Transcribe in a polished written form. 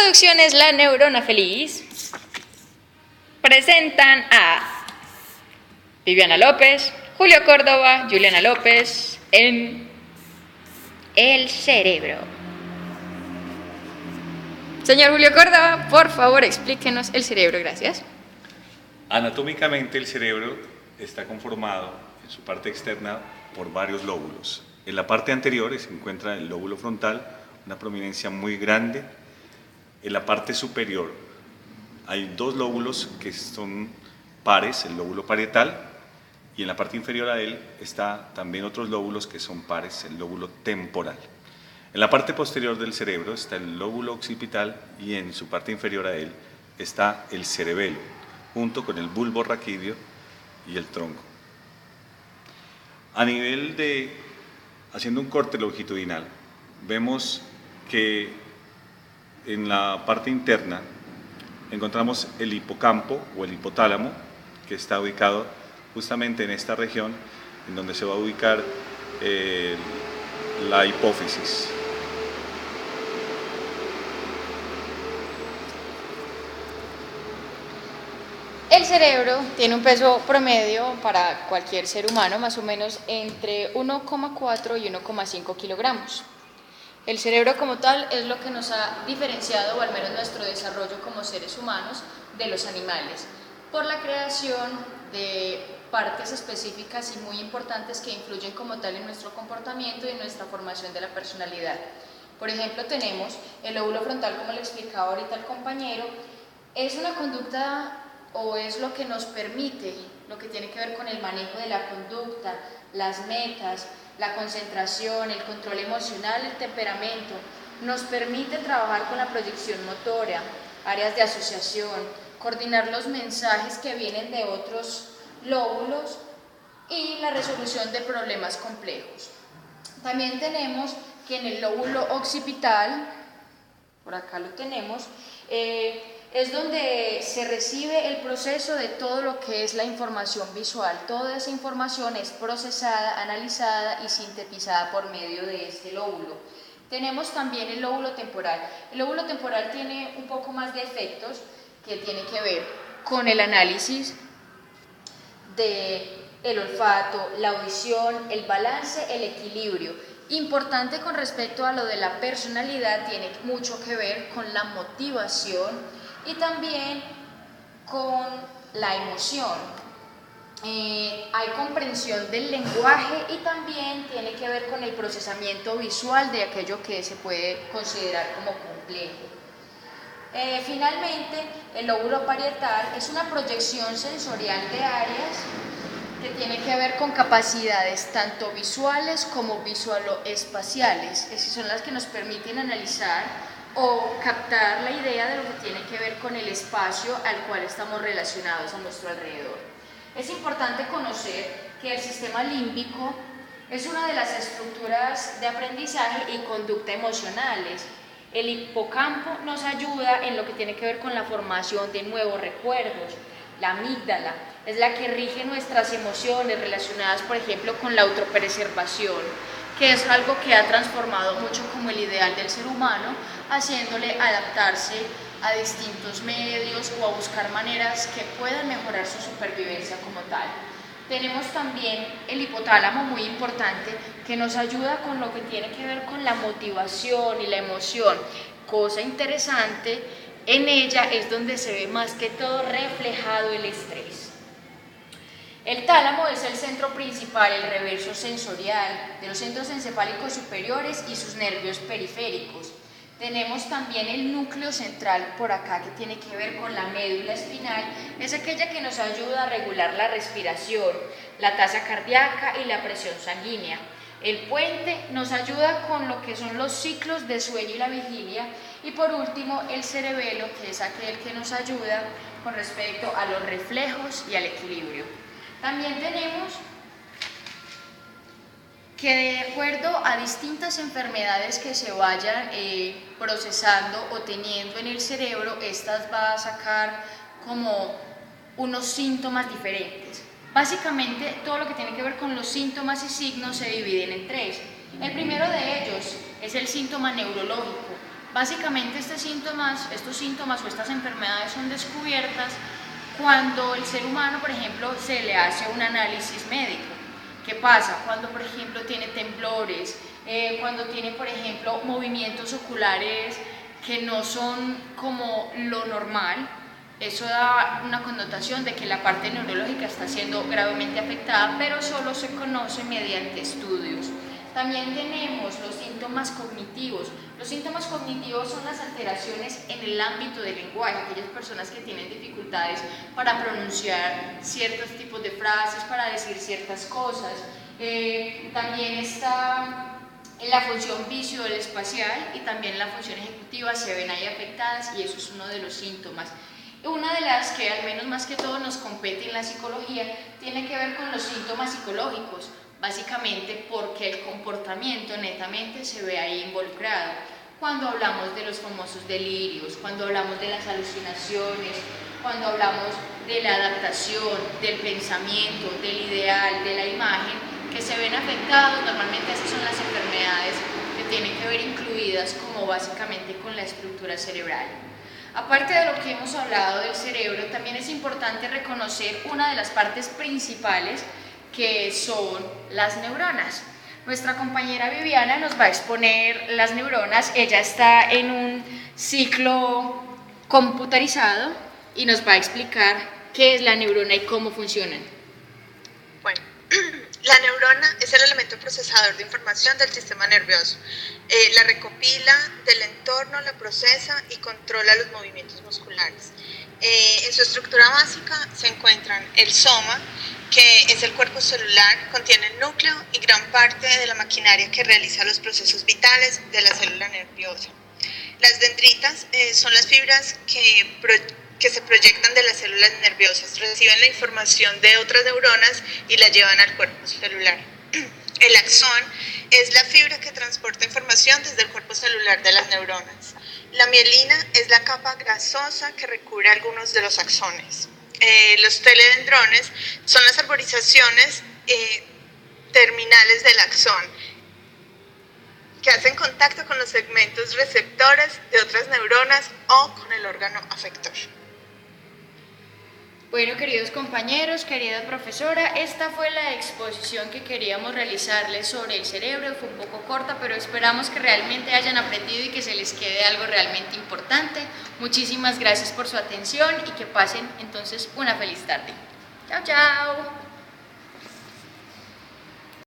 Producciones La Neurona Feliz presentan a Viviana López, Julio Córdoba, Juliana López en El Cerebro. Señor Julio Córdoba, por favor explíquenos el cerebro, gracias. Anatómicamente el cerebro está conformado en su parte externa por varios lóbulos. En la parte anterior se encuentra el lóbulo frontal, una prominencia muy grande. En la parte superior hay dos lóbulos que son pares, el lóbulo parietal, y en la parte inferior a él está también otros lóbulos que son pares, el lóbulo temporal. En la parte posterior del cerebro está el lóbulo occipital y en su parte inferior a él está el cerebelo, junto con el bulbo raquídeo y el tronco. A nivel de, haciendo un corte longitudinal, vemos que en la parte interna encontramos el hipocampo o el hipotálamo, que está ubicado justamente en esta región, en donde se va a ubicar la hipófisis. El cerebro tiene un peso promedio para cualquier ser humano más o menos entre 1,4 y 1,5 kilogramos. El cerebro como tal es lo que nos ha diferenciado, o al menos nuestro desarrollo como seres humanos, de los animales, por la creación de partes específicas y muy importantes que influyen como tal en nuestro comportamiento y en nuestra formación de la personalidad. Por ejemplo, tenemos el lóbulo frontal, como le explicaba ahorita el compañero, es una conducta o es lo que nos permite, lo que tiene que ver con el manejo de la conducta, las metas, la concentración, el control emocional, el temperamento, nos permite trabajar con la proyección motora, áreas de asociación, coordinar los mensajes que vienen de otros lóbulos y la resolución de problemas complejos. También tenemos que en el lóbulo occipital, por acá lo tenemos, es donde se recibe el proceso de todo lo que es la información visual. Toda esa información es procesada, analizada y sintetizada por medio de este lóbulo. Tenemos también el lóbulo temporal. El lóbulo temporal tiene un poco más de efectos que tienen que ver con el análisis del olfato, la audición, el balance, el equilibrio. Importante con respecto a lo de la personalidad, tiene mucho que ver con la motivación y también con la emoción. Hay comprensión del lenguaje y también tiene que ver con el procesamiento visual de aquello que se puede considerar como complejo. Finalmente, el lóbulo parietal es una proyección sensorial de áreas que tiene que ver con capacidades tanto visuales como visualoespaciales. Esas son las que nos permiten analizar o captar la idea de lo que tiene que ver con el espacio al cual estamos relacionados a nuestro alrededor. Es importante conocer que el sistema límbico es una de las estructuras de aprendizaje y conducta emocionales. El hipocampo nos ayuda en lo que tiene que ver con la formación de nuevos recuerdos. La amígdala es la que rige nuestras emociones relacionadas, por ejemplo, con la autopreservación, que es algo que ha transformado mucho como el ideal del ser humano, haciéndole adaptarse a distintos medios o a buscar maneras que puedan mejorar su supervivencia como tal. Tenemos también el hipotálamo, muy importante, que nos ayuda con lo que tiene que ver con la motivación y la emoción. Cosa interesante, en ella es donde se ve más que todo reflejado el estrés. El tálamo es el centro principal, el reverso sensorial de los centros encefálicos superiores y sus nervios periféricos. Tenemos también el núcleo central por acá, que tiene que ver con la médula espinal, es aquella que nos ayuda a regular la respiración, la tasa cardíaca y la presión sanguínea. El puente nos ayuda con lo que son los ciclos de sueño y la vigilia. Y por último, el cerebelo, que es aquel que nos ayuda con respecto a los reflejos y al equilibrio. También tenemos que de acuerdo a distintas enfermedades que se vayan procesando o teniendo en el cerebro, estas va a sacar como unos síntomas diferentes. Básicamente, todo lo que tiene que ver con los síntomas y signos se dividen en tres. El primero de ellos es el síntoma neurológico. Básicamente estos síntomas o estas enfermedades son descubiertas cuando el ser humano, por ejemplo, se le hace un análisis médico. ¿Qué pasa? Cuando, por ejemplo, tiene temblores, cuando tiene, por ejemplo, movimientos oculares que no son como lo normal, eso da una connotación de que la parte neurológica está siendo gravemente afectada, pero solo se conoce mediante estudios. También tenemos los síntomas cognitivos. Los síntomas cognitivos son las alteraciones en el ámbito del lenguaje, aquellas personas que tienen dificultades para pronunciar ciertos tipos de frases, para decir ciertas cosas. También está la función visoespacial y también la función ejecutiva se ven ahí afectadas y eso es uno de los síntomas. Una de las que al menos más que todo nos compete en la psicología tiene que ver con los síntomas psicológicos, básicamente porque el comportamiento netamente se ve ahí involucrado. Cuando hablamos de los famosos delirios, cuando hablamos de las alucinaciones, cuando hablamos de la adaptación, del pensamiento, del ideal, de la imagen, que se ven afectados, normalmente esas son las enfermedades que tienen que ver incluidas como básicamente con la estructura cerebral. Aparte de lo que hemos hablado del cerebro, también es importante reconocer una de las partes principales que son las neuronas. Nuestra compañera Viviana nos va a exponer las neuronas. Ella está en un ciclo computarizado y nos va a explicar qué es la neurona y cómo funcionan. Bueno, la neurona es el elemento procesador de información del sistema nervioso. La recopila del entorno, la procesa y controla los movimientos musculares. En su estructura básica se encuentran el soma, que es el cuerpo celular, contiene el núcleo y gran parte de la maquinaria que realiza los procesos vitales de la célula nerviosa. Las dendritas son las fibras que se proyectan de las células nerviosas, reciben la información de otras neuronas y la llevan al cuerpo celular. El axón es la fibra que transporta información desde el cuerpo celular de las neuronas. La mielina es la capa grasosa que recubre algunos de los axones. Los teledendrones son las arborizaciones terminales del axón que hacen contacto con los segmentos receptores de otras neuronas o con el órgano afector. Bueno, queridos compañeros, querida profesora, esta fue la exposición que queríamos realizarles sobre el cerebro. Fue un poco corta, pero esperamos que realmente hayan aprendido y que se les quede algo realmente importante. Muchísimas gracias por su atención y que pasen entonces una feliz tarde. Chao, chao.